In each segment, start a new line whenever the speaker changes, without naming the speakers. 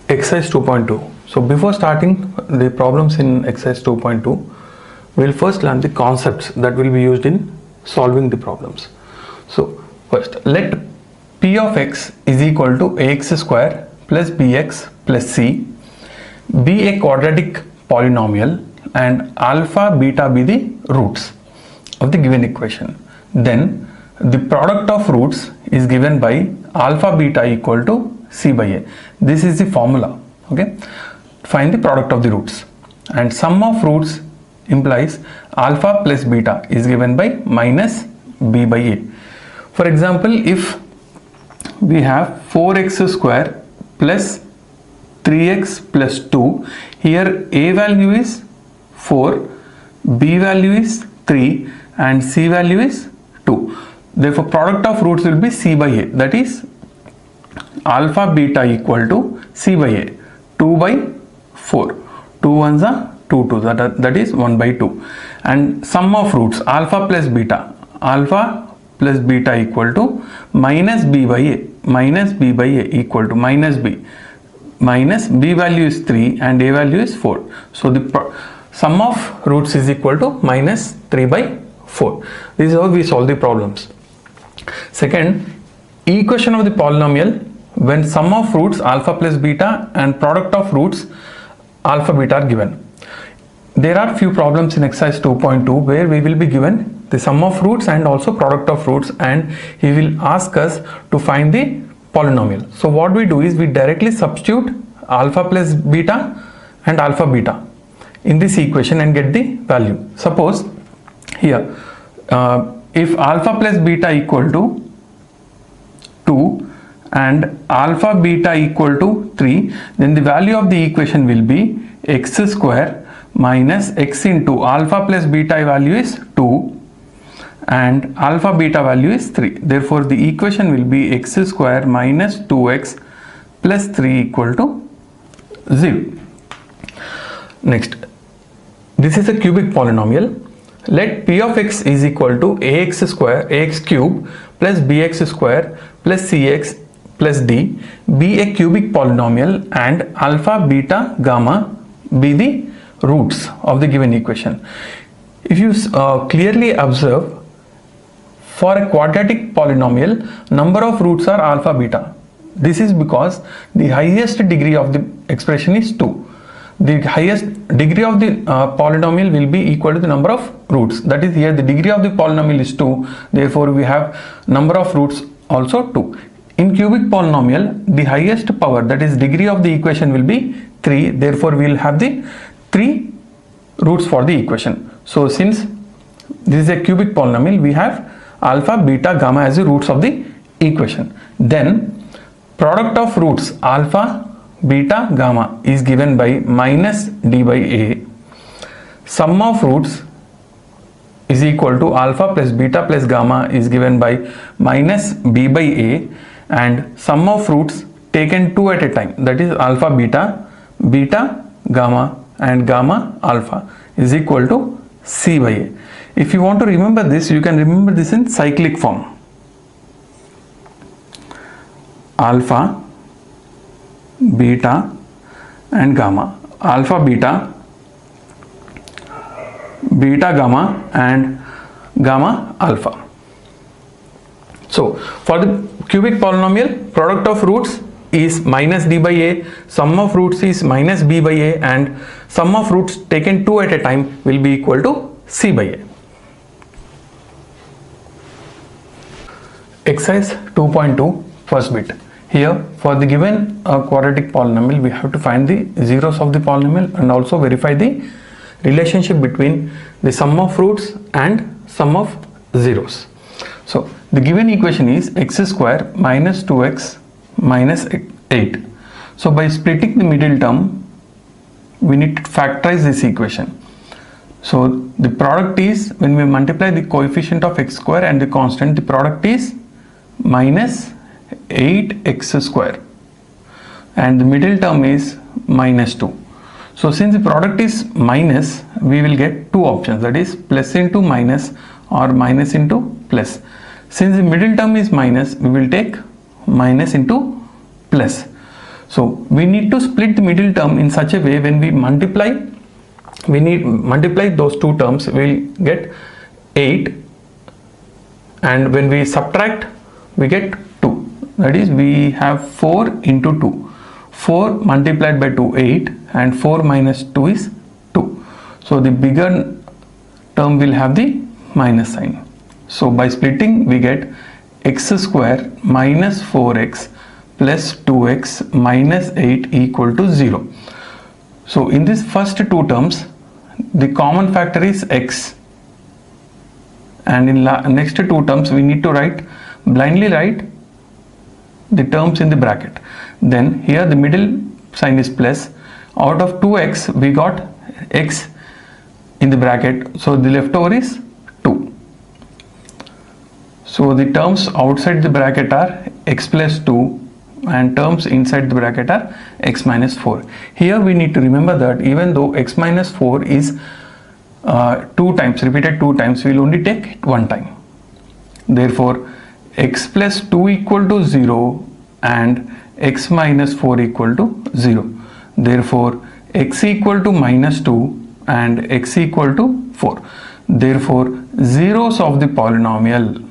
Exercise 2.2. So before starting the problems in exercise 2.2, we'll first learn the concepts that will be used in solving the problems. So first, let p of x is equal to ax square plus bx plus c be a quadratic polynomial and alpha beta be the roots of the given equation. Then the product of roots is given by alpha beta equal to c by a. This is the formula. Okay, find the product of the roots, and sum of roots implies alpha plus beta is given by minus b by a. For example, if we have 4x square plus 3x plus 2, here a value is 4, b value is 3 and c value is 2. Therefore product of roots will be c by a, that is alpha beta equal to c by a, 2 by 4, 2 ones are 2 2, that is 1 by 2, and sum of roots alpha plus beta equal to minus b by a, equal to minus b value is 3 and a value is 4. So the sum of roots is equal to minus 3 by 4. This is how we solve the problems. Second, equation of the polynomial when sum of roots alpha plus beta and product of roots alpha beta are given. There are few problems in exercise 2.2 where we will be given the sum of roots and also product of roots, and he will ask us to find the polynomial. So what we do is we directly substitute alpha plus beta and alpha beta in this equation and get the value. Suppose here if alpha plus beta equal to 2 and alpha beta equal to 3, then the value of the equation will be x square minus x into alpha plus beta value is 2 and alpha beta value is 3. Therefore the equation will be x square minus 2x plus 3 equal to 0. Next, this is a cubic polynomial. Let p of x is equal to ax cube plus bx square plus cx plus d be a cubic polynomial and alpha beta gamma be the roots of the given equation. If you clearly observe, for a quadratic polynomial, number of roots are alpha beta. This is because the highest degree of the expression is 2. The highest degree of the polynomial will be equal to the number of roots. That is, here the degree of the polynomial is 2. Therefore we have number of roots also 2. In cubic polynomial, the highest power, that is degree of the equation, will be 3. Therefore we will have the 3 roots for the equation. So since this is a cubic polynomial, we have alpha beta gamma as the roots of the equation. Then product of roots alpha beta gamma is given by minus d by a. Sum of roots is equal to alpha plus beta plus gamma is given by minus b by a, and sum of roots taken 2 at a time, that is alpha beta gamma and gamma alpha is equal to c by a. If you want to remember this, you can remember this in cyclic form. Alpha beta and gamma, alpha beta gamma and gamma alpha. So for the cubic polynomial, product of roots is minus d by a, sum of roots is minus b by a, and sum of roots taken 2 at a time will be equal to c by a. Exercise 2.2, first bit. Here for the given quadratic polynomial, we have to find the zeros of the polynomial and also verify the relationship between the sum of roots and sum of zeros. So the given equation is x square minus 2x minus 8. So by splitting the middle term, we need to factorize this equation. So the product is, when we multiply the coefficient of x square and the constant, the product is minus 8x square and the middle term is minus 2. So since the product is minus, we will get two options, that is plus into minus or minus into plus. Since the middle term is minus, we will take minus into plus. So we need to split the middle term in such a way, when we multiply those two terms, we'll get 8, and when we subtract we get 2. That is, we have 4 into 2. 4 multiplied by 2, 8, and 4 minus 2 is 2. So the bigger term will have the minus sign. So by splitting we get x square minus 4x plus 2x minus 8 equal to 0. So in this first two terms, the common factor is x, and in next two terms we need to blindly write the terms in the bracket. Then here the middle sign is plus. Out of 2x we got x in the bracket, so the leftover is 2. So the terms outside the bracket are x plus 2, and terms inside the bracket are x minus 4. Here we need to remember that even though x minus 4 is repeated 2 times, we will only take it 1 time. Therefore x plus 2 equal to 0 and x minus 4 equal to 0. Therefore x equal to minus 2 and x equal to 4. Therefore zeros of the polynomial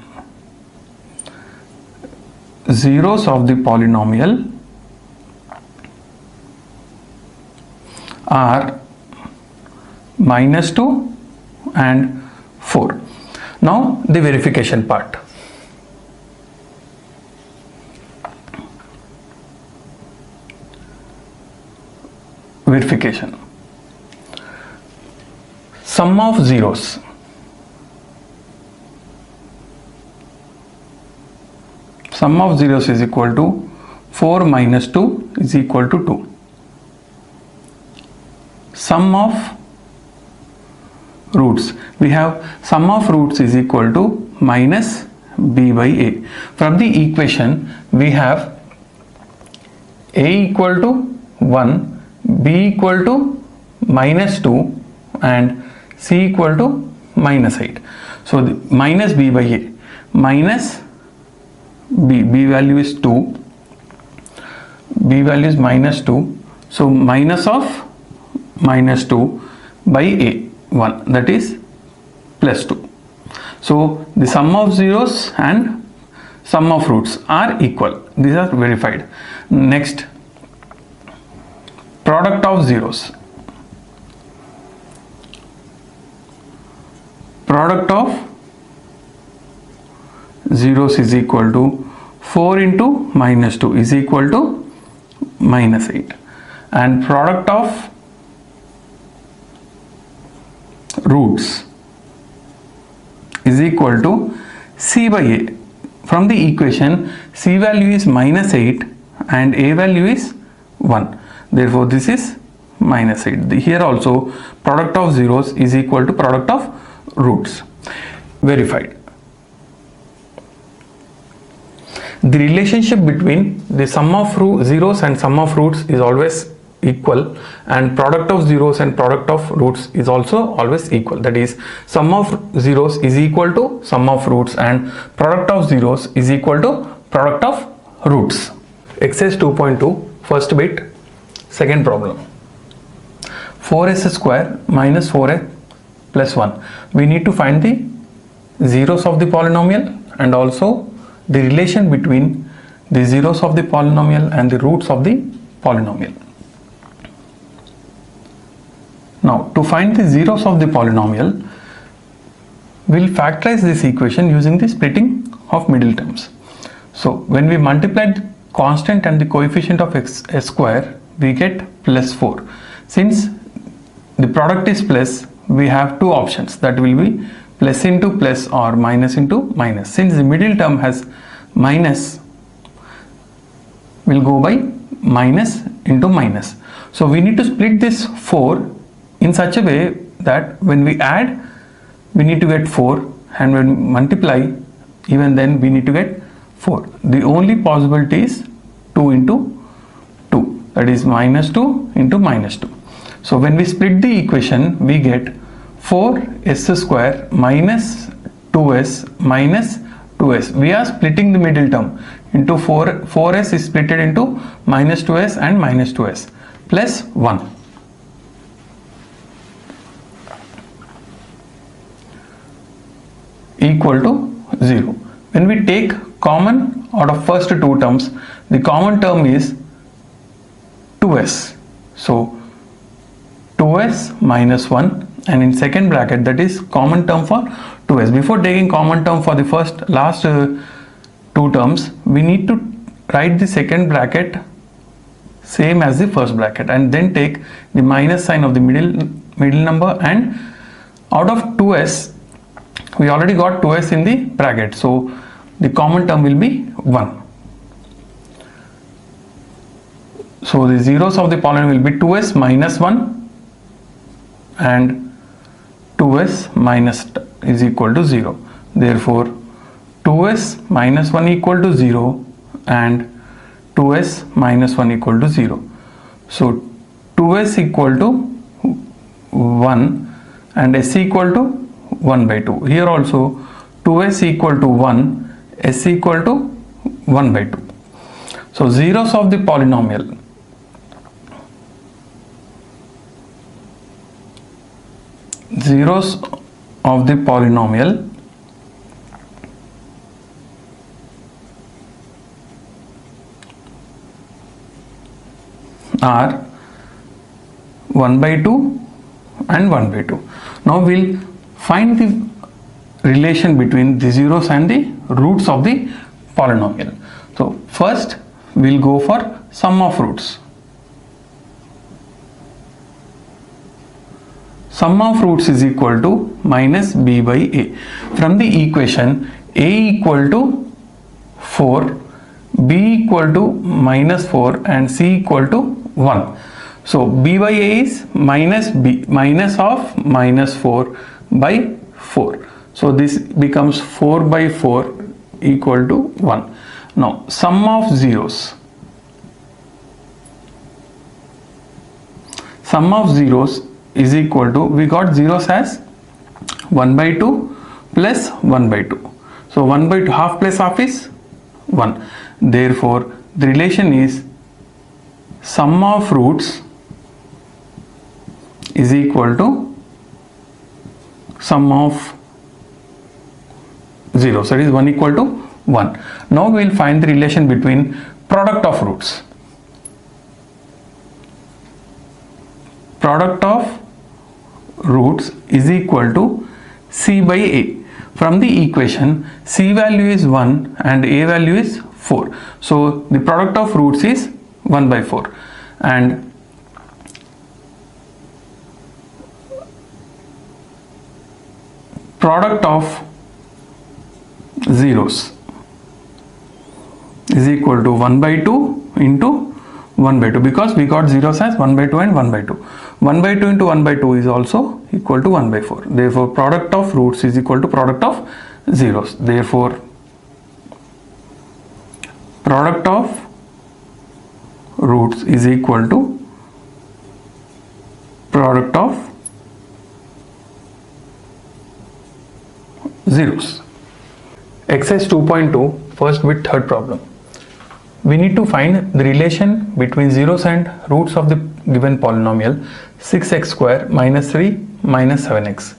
are minus 2 and 4. Now the verification part. Verification. Sum of zeros. Sum of zeros is equal to 4 minus 2 is equal to 2. Sum of roots. We have sum of roots is equal to minus b by a. From the equation we have a equal to 1, b equal to minus 2 and c equal to minus 8. So the minus b by a, minus b value is 2, b value is minus 2, so minus of minus 2 by a, 1, that is plus 2. So the sum of zeros and sum of roots are equal. These are verified. Next, product of zeros. Product of zeros is equal to 4 into minus 2 is equal to minus 8, and product of roots is equal to c by a. From the equation, c value is minus 8 and a value is 1. Therefore this is minus 8. Here also product of zeros is equal to product of roots. Verified. The relationship between the sum of zeros and sum of roots is always equal, and product of zeros and product of roots is also always equal. That is, sum of zeros is equal to sum of roots and product of zeros is equal to product of roots. Exercise 2.2, first bit, second problem. 4s square minus 4s plus 1. We need to find the zeros of the polynomial and also the relation between the zeros of the polynomial and the roots of the polynomial. Now, to find the zeros of the polynomial, we will factorize this equation using the splitting of middle terms. So, when we multiply the constant and the coefficient of s square, we get plus 4. Since the product is plus, we have two options, that will be plus into plus or minus into minus. Since the middle term has minus, we'll go by minus into minus. So we need to split this 4 in such a way that when we add, we need to get 4, and when we multiply, even then we need to get 4. The only possibility is 2 into 2, that is minus 2 into minus 2. So when we split the equation, we get 4s square minus 2s minus 2s. We are splitting the middle term. into 4s is split into minus 2s and minus 2s plus 1. Equal to 0. When we take common out of first two terms, the common term is 2s. So 2s minus 1, and in second bracket, that is common term for 2s. Before taking common term for the last two terms, we need to write the second bracket same as the first bracket and then take the minus sign of the middle number, and out of 2s we already got 2s in the bracket, so the common term will be 1. So the zeros of the polynomial will be 2s minus 1 and 2s minus is equal to 0. Therefore 2s minus 1 equal to 0 and 2s minus 1 equal to 0. So 2s equal to 1 and s equal to 1 by 2. Here also 2s equal to 1, s equal to 1 by 2. So zeros of the polynomial are 1 by 2 and 1 by 2. Now we'll find the relation between the zeros and the roots of the polynomial. So first we'll go for sum of roots. Sum of roots is equal to minus b by a. From the equation a equal to 4, b equal to minus 4 and c equal to 1. So b by a is minus b, minus of minus 4 by 4. So this becomes 4 by 4 equal to 1. Now sum of zeros. Sum of zeros is equal to, we got zeros as 1 by 2 plus 1 by 2. So 1 by 2, half plus half is 1. Therefore the relation is sum of roots is equal to sum of zeros, that is 1 equal to 1. Now we will find the relation between product of roots. Product of roots is equal to c by a. From the equation c value is 1 and a value is 4. So the product of roots is 1 by 4, and product of zeros is equal to 1 by 2 into 1 by 2, because we got zeros as 1 by 2 and 1 by 2. 1 by 2 into 1 by 2 is also equal to 1 by 4. Therefore product of roots is equal to product of zeros. Therefore product of roots is equal to product of zeros. Exercise 2.2, first with third problem. We need to find the relation between zeros and roots of the given polynomial 6x square minus 3 minus 7x.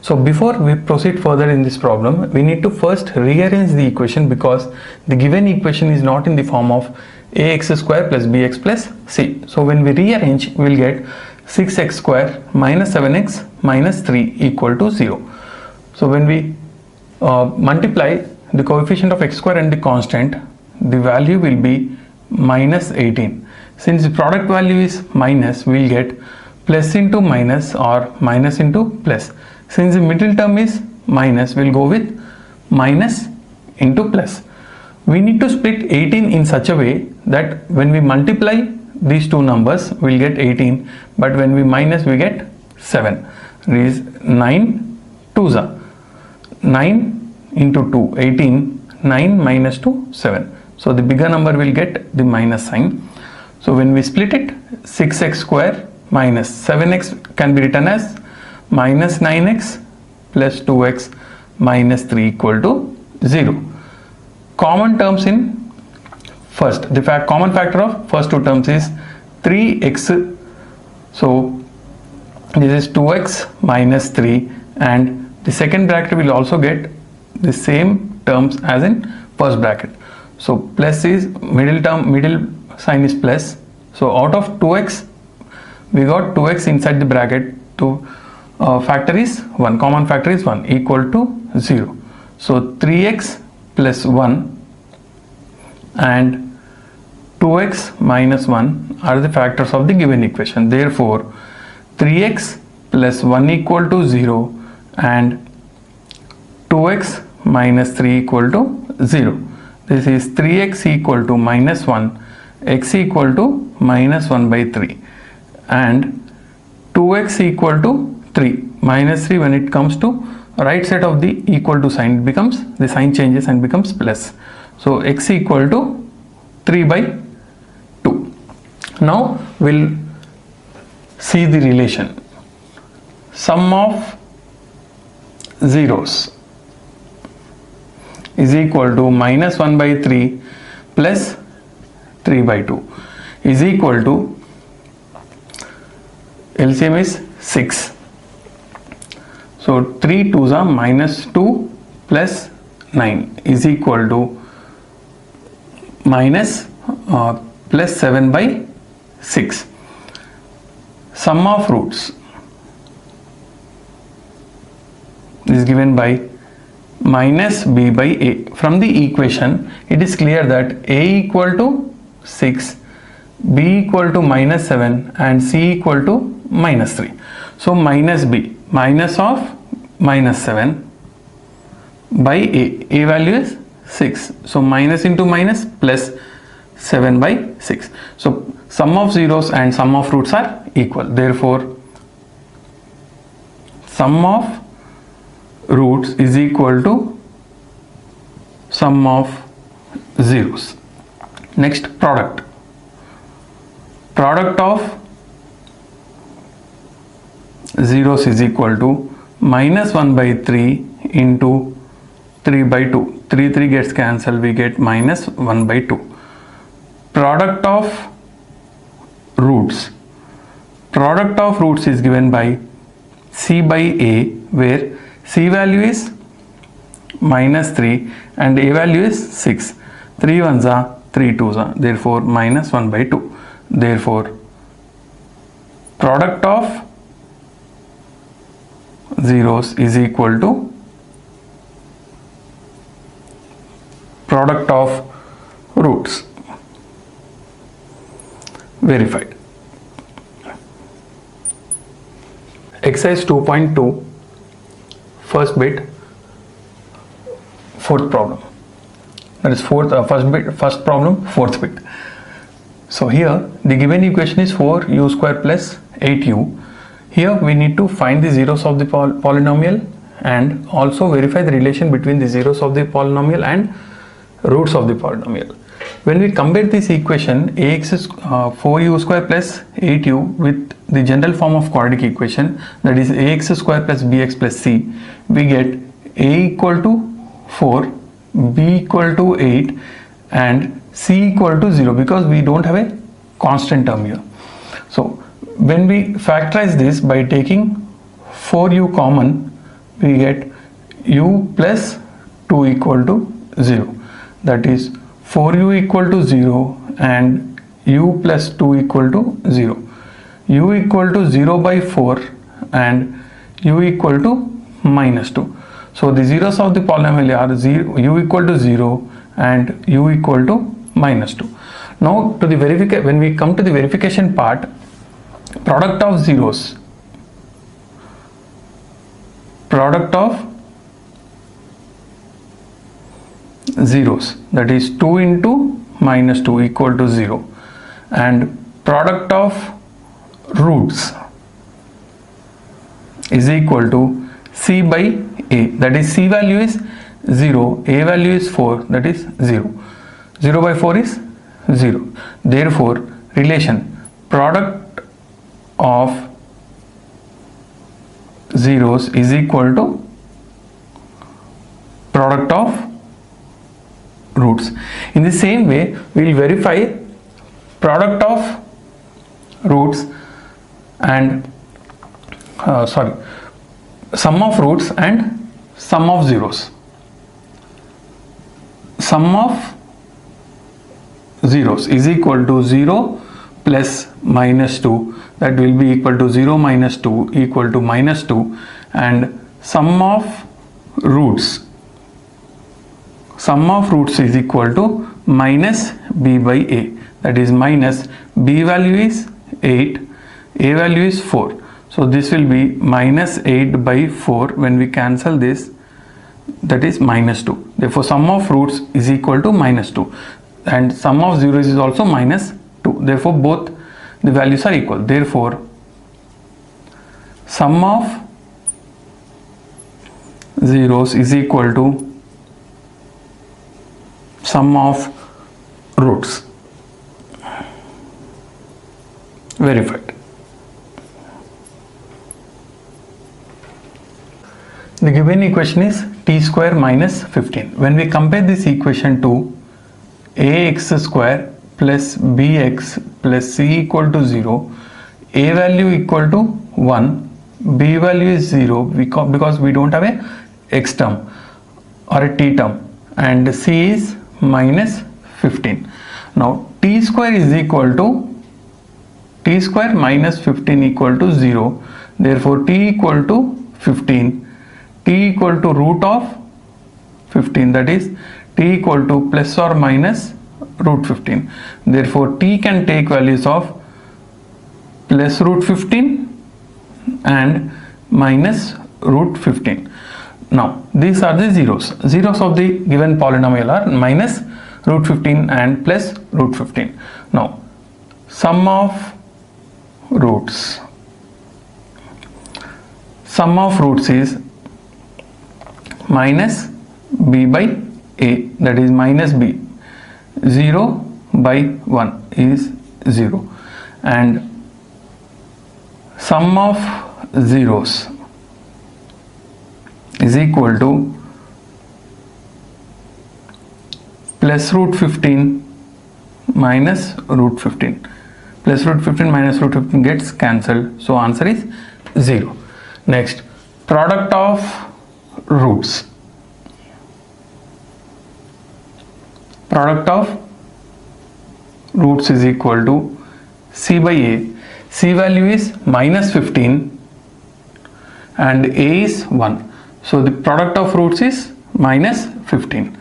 So before we proceed further in this problem, we need to first rearrange the equation, because the given equation is not in the form of ax square plus bx plus c. So when we rearrange, we will get 6x square minus 7x minus 3 equal to 0. So when we multiply the coefficient of x square and the constant, the value will be minus 18. Since the product value is minus, we will get plus into minus or minus into plus. Since the middle term is minus, we will go with minus into plus. We need to split 18 in such a way that when we multiply these two numbers, we will get 18, but when we minus, we get 7. It is 9 2s. 9 into 2, 18, 9 minus 2, 7. So the bigger number will get the minus sign. So when we split it, 6x square minus 7x can be written as minus 9x plus 2x minus 3 equal to 0. Common terms in first. The common factor of first two terms is 3x. So this is 2x minus 3, and the second bracket will also get the same terms as in first bracket. So plus is middle term, middle sign is plus. So out of 2x we got 2x inside the bracket. To factor is 1, common factor is 1, equal to 0. So 3x plus 1 and 2x minus 1 are the factors of the given equation. Therefore 3x plus 1 equal to 0 and 2x minus 3 equal to 0. This is 3x equal to minus 1, x equal to minus 1 by 3, and 2x equal to 3. Minus 3, when it comes to right side of the equal to sign, it becomes, the sign changes and becomes plus. So x equal to 3 by 2. Now we'll see the relation. Sum of zeros is equal to minus 1 by 3 plus 3 by 2 is equal to, LCM is 6. So 3 2s are minus 2 plus 9 is equal to minus plus 7 by 6. Sum of roots is given by minus b by a. From the equation it is clear that a equal to 6, b equal to minus 7 and c equal to minus 3. So minus b, minus of minus 7 by a value is 6. So minus into minus plus 7 by 6. So sum of zeros and sum of roots are equal. Therefore sum of roots is equal to sum of zeros. Next, product. Product of zeros is equal to minus 1 by 3 into 3 by 2. 3 gets cancelled, we get minus 1 by 2. Product of roots. Product of roots is given by c by a, where c value is minus 3 and a value is 6. 3 ones are 3 twos are, therefore minus 1 by 2. Therefore product of zeros is equal to product of roots. Verified. Exercise 2.2, first bit, fourth problem. That is first problem, fourth bit. So here the given equation is 4u square plus 8u. Here we need to find the zeros of the polynomial and also verify the relation between the zeros of the polynomial and roots of the polynomial. When we compare this equation, ax is 4u square plus 8u with the general form of quadratic equation, that is ax square plus bx plus c, we get a equal to 4, b equal to 8 and c equal to 0, because we don't have a constant term here. So when we factorize this by taking 4u common, we get u plus 2 equal to 0. That is 4u equal to 0 and u plus 2 equal to 0. U equal to 0 by 4 and u equal to minus 2. So the zeros of the polynomial are 0, u equal to 0 and u equal to minus 2. Now to the when we come to the verification part, product of zeros, product of zeros, that is 2 into minus 2 equal to 0, and product of roots is equal to c by a, that is c value is 0, a value is 4, that is 0. 0 by 4 is 0. Therefore relation product of zeros is equal to product of roots. In the same way, we will verify product of roots and sum of roots and sum of zeros. Sum of zeros is equal to 0 plus minus 2, that will be equal to 0 minus 2 equal to minus 2, and sum of roots is equal to minus b by a, that is minus b value is 8, a value is 4. So this will be minus 8 by 4. When we cancel this, that is minus 2. Therefore sum of roots is equal to minus 2, and sum of zeros is also minus 2. Therefore both the values are equal. Therefore sum of zeros is equal to sum of roots. Verified. The given equation is t square minus 15. When we compare this equation to ax square plus bx plus c equal to 0, a value equal to 1, b value is 0 because we don't have a x term or a t term, and c is minus 15. Now t square is equal to t square minus 15 equal to 0. Therefore t equal to 15, t equal to root of 15, that is t equal to plus or minus root 15. Therefore t can take values of plus root 15 and minus root 15. Now these are the zeros. Zeros of the given polynomial are minus root 15 and plus root 15. Now sum of roots is minus b by a, that is minus b. 0 by 1 is 0, and sum of zeros is equal to plus root 15 minus root 15. Plus root 15 minus root 15 gets cancelled, so answer is 0. Next, product of roots. Product of roots is equal to c by a. C value is minus 15 and a is 1. So the product of roots is minus 15.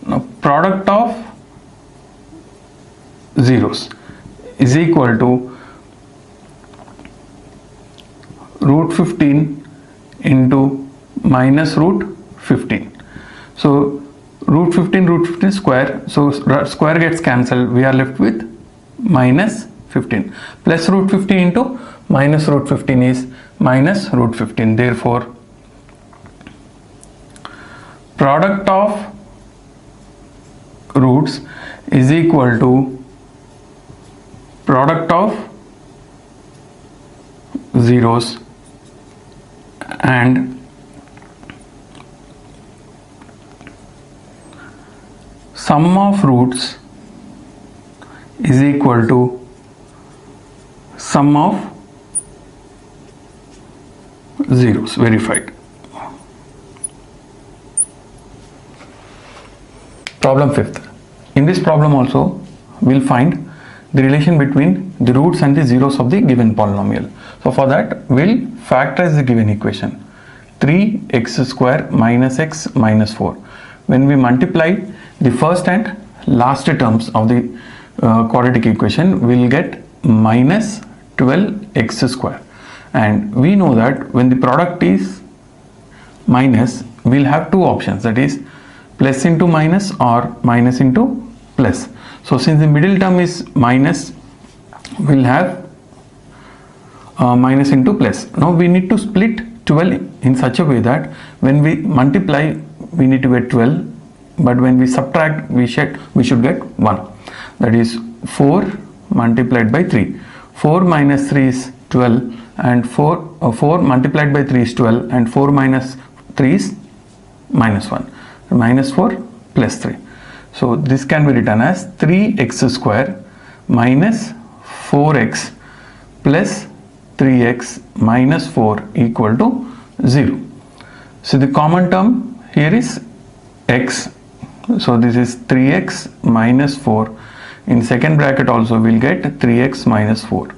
Now product of zeros is equal to root 15 into minus root 15. So root 15 square, so square gets cancelled, we are left with minus 15. Plus root 15 into minus root 15 is minus root 15. Therefore product of roots is equal to product of zeros and sum of roots is equal to sum of zeros. Verified. Problem 5th. In this problem also we will find the relation between the roots and the zeros of the given polynomial. So for that we will factorize the given equation. 3x square minus x minus 4. When we multiply the first and last terms of the quadratic equation, we will get minus 12x square, and we know that when the product is minus, we will have two options, that is plus into minus or minus into plus. So since the middle term is minus, we will have minus into plus. Now we need to split 12 in such a way that when we multiply we need to get 12, but when we subtract we should get 1, that is 4 multiplied by 3. 4 minus 3 is 12, and 4 multiplied by 3 is 12, and 4 minus 3 is minus 1. Minus 4 plus 3. So this can be written as 3x square minus 4x plus 3x minus 4 equal to 0. So the common term here is x. So this is 3x minus 4. In second bracket also we'll get 3x minus 4.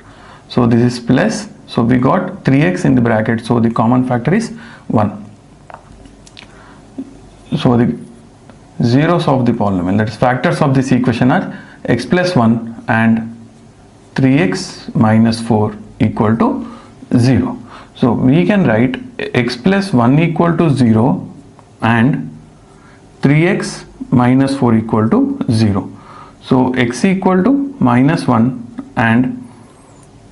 So this is plus. So we got 3x in the bracket. So the common factor is 1. So the zeros of the polynomial, that is factors of this equation, are x plus 1 and 3x minus 4 equal to 0. So we can write x plus 1 equal to 0 and 3x minus 4 equal to 0. So x equal to minus 1 and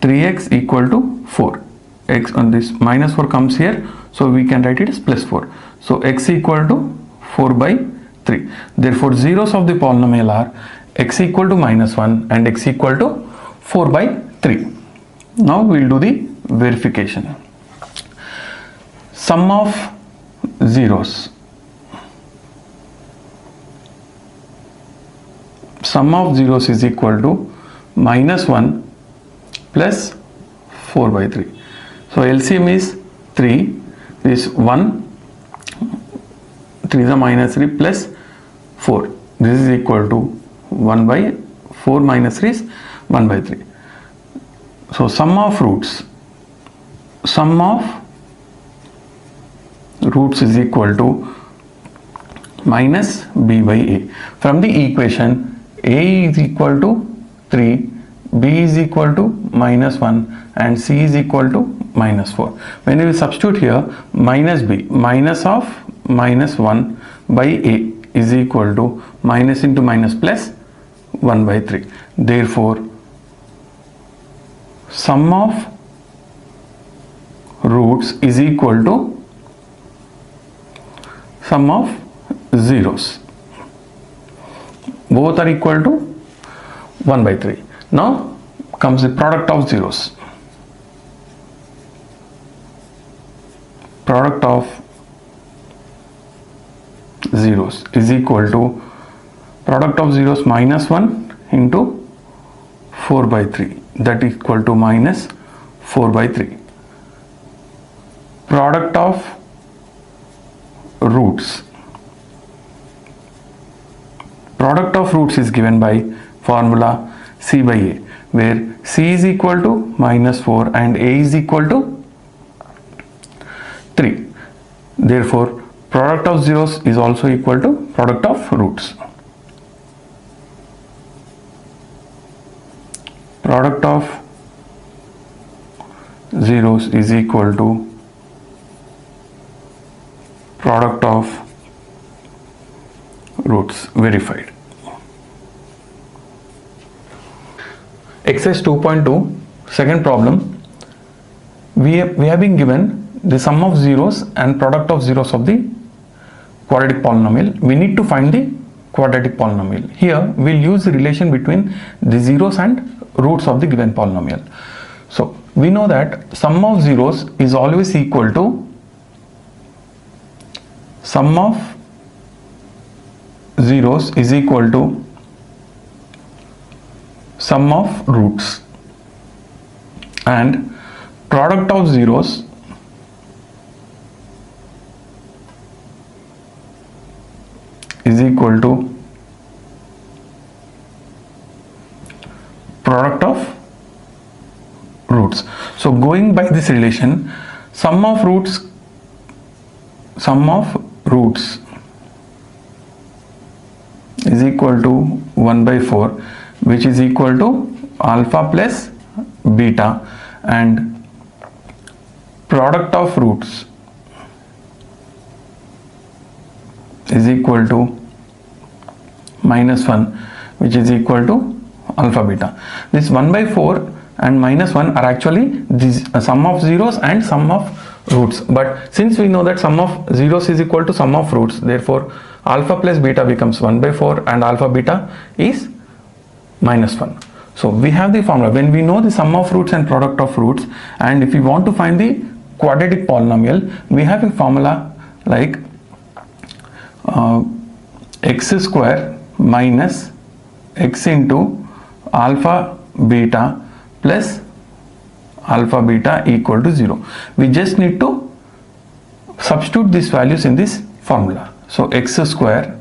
3x equal to 4. X on this minus 4 comes here, so we can write it as plus 4. So x equal to 4 by 3. Therefore zeros of the polynomial are x equal to minus 1 and x equal to 4 by 3. Now we will do the verification. Sum of zeros. Sum of zeros is equal to minus 1 plus 4 by 3. So LCM is 3. This 1, 3 is a minus 3 plus 4. This is equal to 1 by 4 minus 3 is 1 by 3. So sum of roots. Sum of roots is equal to minus b by a. From the equation, a is equal to 3, b is equal to minus 1 and c is equal to minus 4. When we substitute here, minus b, minus of minus 1 by a is equal to minus into minus plus 1 by 3. Therefore, sum of roots is equal to sum of zeros. Both are equal to 1 by 3. Now comes the product of zeros. Product of zeros is equal to product of zeros minus 1 into 4 by 3, that is equal to minus 4 by 3. Product of roots. Product of roots is given by formula c by a, where c is equal to minus 4 and a is equal to 3. Therefore, product of zeros is also equal to product of roots. Product of zeros is equal to product of roots. Verified. Exercise 2.2, second problem. We have been given the sum of zeros and product of zeros of the quadratic polynomial. We need to find the quadratic polynomial. Here we will use the relation between the zeros and roots of the given polynomial. So we know that sum of zeros is always equal to sum of zeros is equal to sum of roots, and product of zeros is equal to product of roots. So going by this relation, sum of roots is equal to 1 by 4, which is equal to alpha plus beta, and product of roots is equal to minus 1, which is equal to alpha beta. This 1 by 4 and minus 1 are actually the sum of zeros and sum of roots, but since we know that sum of zeros is equal to sum of roots, therefore alpha plus beta becomes 1 by 4 and alpha beta is minus 1. So we have the formula. When we know the sum of roots and product of roots, and if we want to find the quadratic polynomial, we have a formula like x square minus x into alpha beta plus alpha beta equal to 0. We just need to substitute these values in this formula. So x square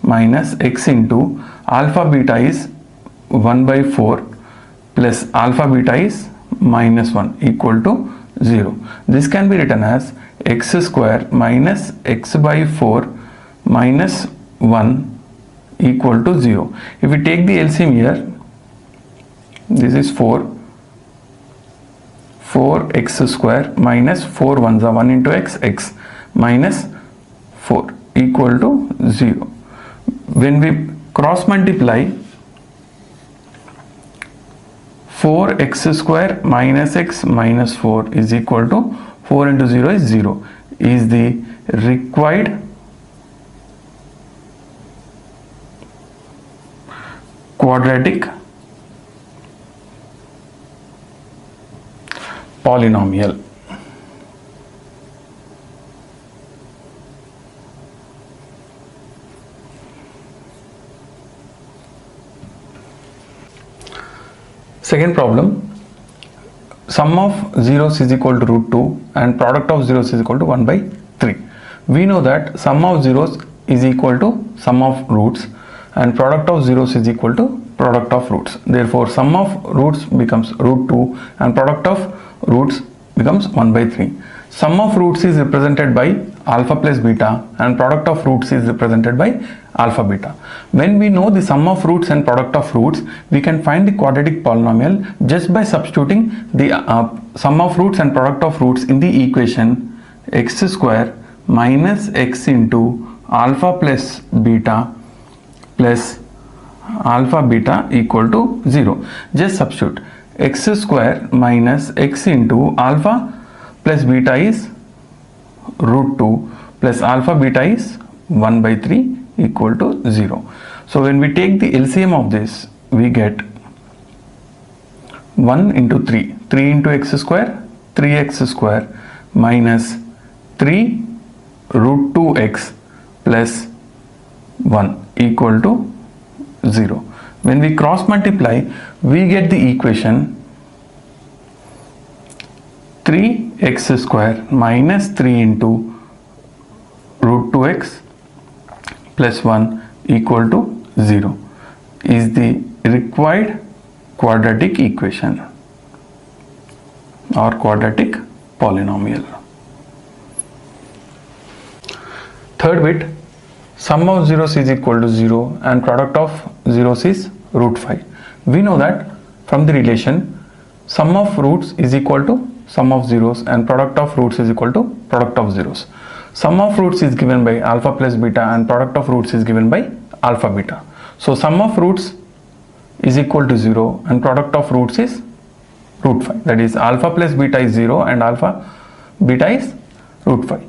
minus x into alpha beta is 1 by 4 plus alpha beta is minus 1 equal to 0. This can be written as x square minus x by 4 minus 1 equal to 0. If we take the LCM here, this is 4x square minus 4 ones are 1 into x minus 4 equal to 0. When we cross multiply, 4x square minus x minus 4 is equal to 4 into 0 is 0 is the required quadratic polynomial. Second problem, sum of zeros is equal to root 2 and product of zeros is equal to 1 by 3. We know that sum of zeros is equal to sum of roots and product of zeros is equal to product of roots. Therefore, sum of roots becomes root 2 and product of roots becomes 1 by 3. Sum of roots is represented by alpha plus beta and product of roots is represented by alpha beta. When we know the sum of roots and product of roots, we can find the quadratic polynomial just by substituting the sum of roots and product of roots in the equation x square minus x into alpha plus beta plus alpha beta equal to 0. Just substitute x square minus x into alpha plus beta is root 2 plus alpha beta is 1 by 3 equal to 0. So when we take the LCM of this, we get 1 into 3, 3 into x square, 3x square minus 3 root 2x plus 1 equal to 0. When we cross multiply, we get the equation 3x square minus 3 into root 2x plus 1 equal to 0 is the required quadratic equation or quadratic polynomial. Third bit, sum of zeros is equal to 0 and product of zeros is root 5. We know that from the relation sum of roots is equal to sum of zeros and product of roots is equal to product of zeros. Sum of roots is given by alpha plus beta and product of roots is given by alpha beta. So sum of roots is equal to 0 and product of roots is root 5. That is alpha plus beta is 0 and alpha beta is root 5.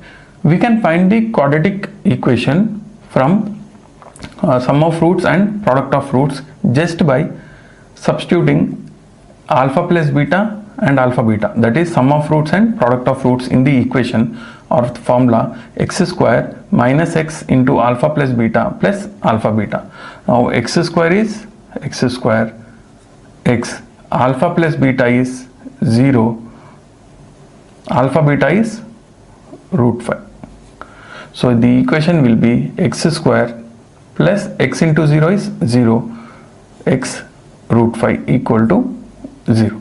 We can find the quadratic equation from sum of roots and product of roots just by substituting alpha plus beta and alpha beta, that is sum of roots and product of roots in the equation or formula x square minus x into alpha plus beta plus alpha beta. Now x square is x square, x alpha plus beta is 0, alpha beta is root 5. So the equation will be x square plus x into 0 is 0, x root 5 equal to 0.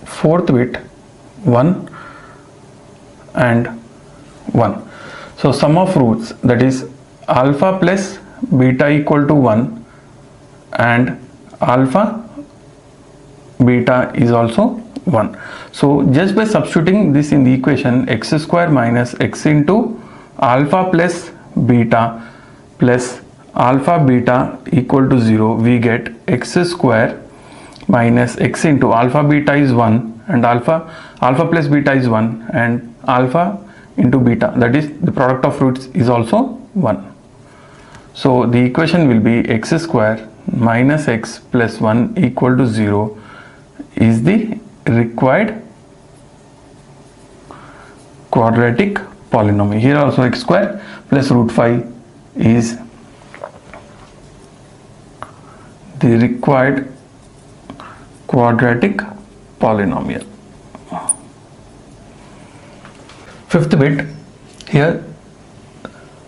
Fourth bit, 1 and 1. So sum of roots, that is alpha plus beta equal to 1 and alpha beta is also 1. So just by substituting this in the equation x square minus x into alpha plus beta plus alpha beta equal to 0, we get x square minus x into alpha beta is 1 and alpha plus beta is 1 and alpha into beta, that is the product of roots is also 1. So the equation will be x square minus x plus 1 equal to 0 is the required quadratic polynomial. Here also x square plus root 5 is the required quadratic polynomial. Fifth bit, here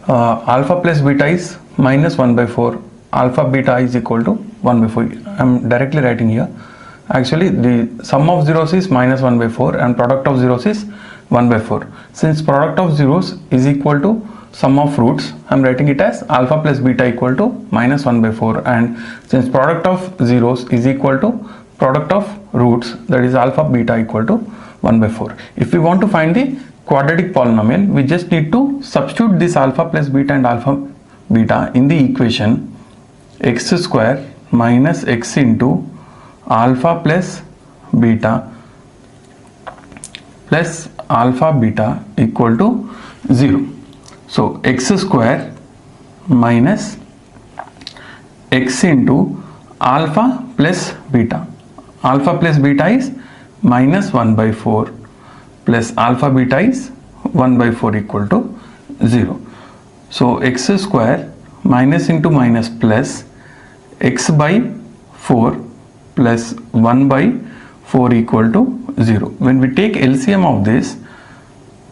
alpha plus beta is minus 1 by 4, alpha beta is equal to 1 by 4. I am directly writing here. Actually the sum of zeros is minus 1 by 4 and product of zeros is 1 by 4. Since product of zeros is equal to sum of roots, I am writing it as alpha plus beta equal to minus 1 by 4, and since product of zeros is equal to product of roots, that is alpha beta equal to 1 by 4. If we want to find the quadratic polynomial, we just need to substitute this alpha plus beta and alpha beta in the equation x square minus x into alpha plus beta plus alpha beta equal to 0. So x square minus x into alpha plus beta. Alpha plus beta is minus 1 by 4 plus alpha beta is 1 by 4 equal to 0. So x square minus into minus plus x by 4 plus 1 by 4 equal to 0. When we take LCM of this,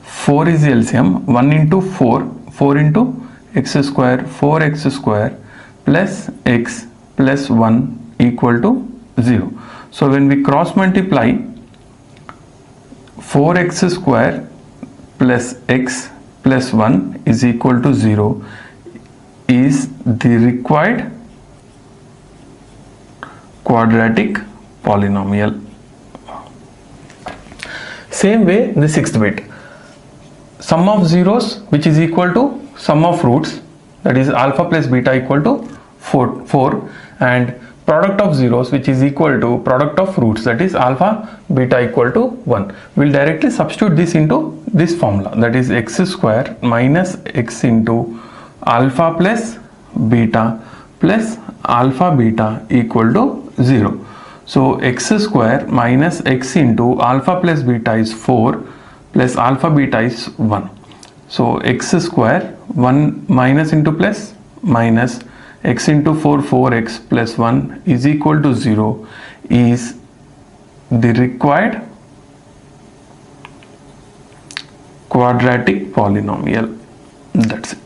4 is the LCM, 1 into 4, 4 into x square, 4x square plus x plus 1 equal to 0. So when we cross multiply 4x square plus x plus 1 is equal to 0 is the required quadratic polynomial. Same way the sixth bit, sum of zeros which is equal to sum of roots, that is alpha plus beta equal to 4 and product of zeros which is equal to product of roots, that is alpha beta equal to 1. We will directly substitute this into this formula, that is x square minus x into alpha plus beta plus alpha beta equal to 0. So x square minus x into alpha plus beta is 4 plus alpha beta is 1. So x square 1 minus into plus minus x into 4 4x plus 1 is equal to 0 is the required quadratic polynomial. That's it.